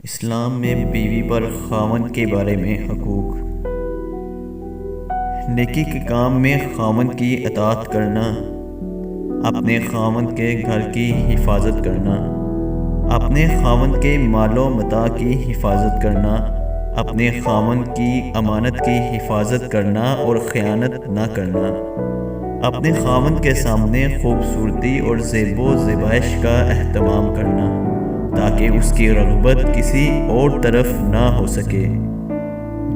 اسلام میں بیوی پر خاوند کے بارے میں حقوق۔ نیکی کے کام میں خاوند کی اطاعت کرنا، اپنے خاوند کے گھر کی حفاظت کرنا، اپنے خاوند کے مال و متاع کی حفاظت کرنا، اپنے خاوند کی امانت کی حفاظت کرنا اور خیانت نہ کرنا، اپنے خاوند کے سامنے خوبصورتی اور زیب و زیبائش کا اہتمام کرنا تاکہ اس کی رغبت کسی اور طرف نہ ہو سکے۔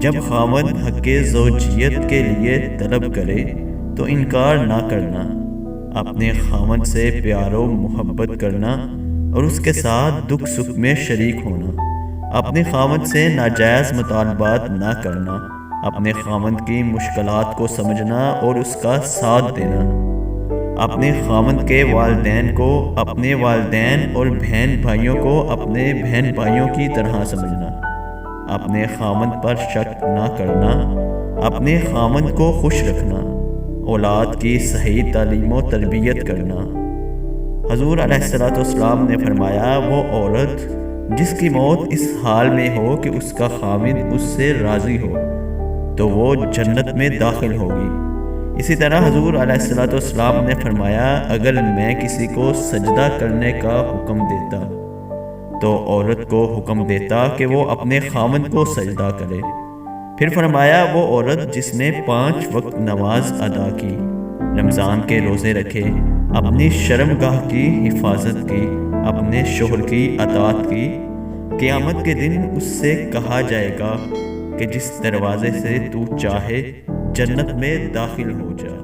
جب خاوند حق زوجیت کے لیے طلب کرے تو انکار نہ کرنا، اپنے خاوند سے پیار و محبت کرنا اور اس کے ساتھ دکھ سکھ میں شریک ہونا، اپنے خاوند سے ناجائز مطالبات نہ کرنا، اپنے خاوند کی مشکلات کو سمجھنا اور اس کا ساتھ دینا، اپنے خاوند کے والدین کو اپنے والدین اور بہن بھائیوں کو اپنے بہن بھائیوں کی طرح سمجھنا، اپنے خاوند پر شک نہ کرنا، اپنے خاوند کو خوش رکھنا، اولاد کی صحیح تعلیم و تربیت کرنا۔ حضور علیہ السلام نے فرمایا، وہ عورت جس کی موت اس حال میں ہو کہ اس کا خاوند اس سے راضی ہو تو وہ جنت میں داخل ہوگی۔ اسی طرح حضور علیہ السلام نے فرمایا، اگر میں کسی کو سجدہ کرنے کا حکم دیتا تو عورت کو حکم دیتا کہ وہ اپنے خاوند کو سجدہ کرے۔ پھر فرمایا، وہ عورت جس نے 5 وقت نماز ادا کی، رمضان کے روزے رکھے، اپنی شرمگاہ کی حفاظت کی، اپنے شوہر کی اطاعت کی، قیامت کے دن اس سے کہا جائے گا کہ جس دروازے سے تو چاہے جنت میں داخل ہو جا۔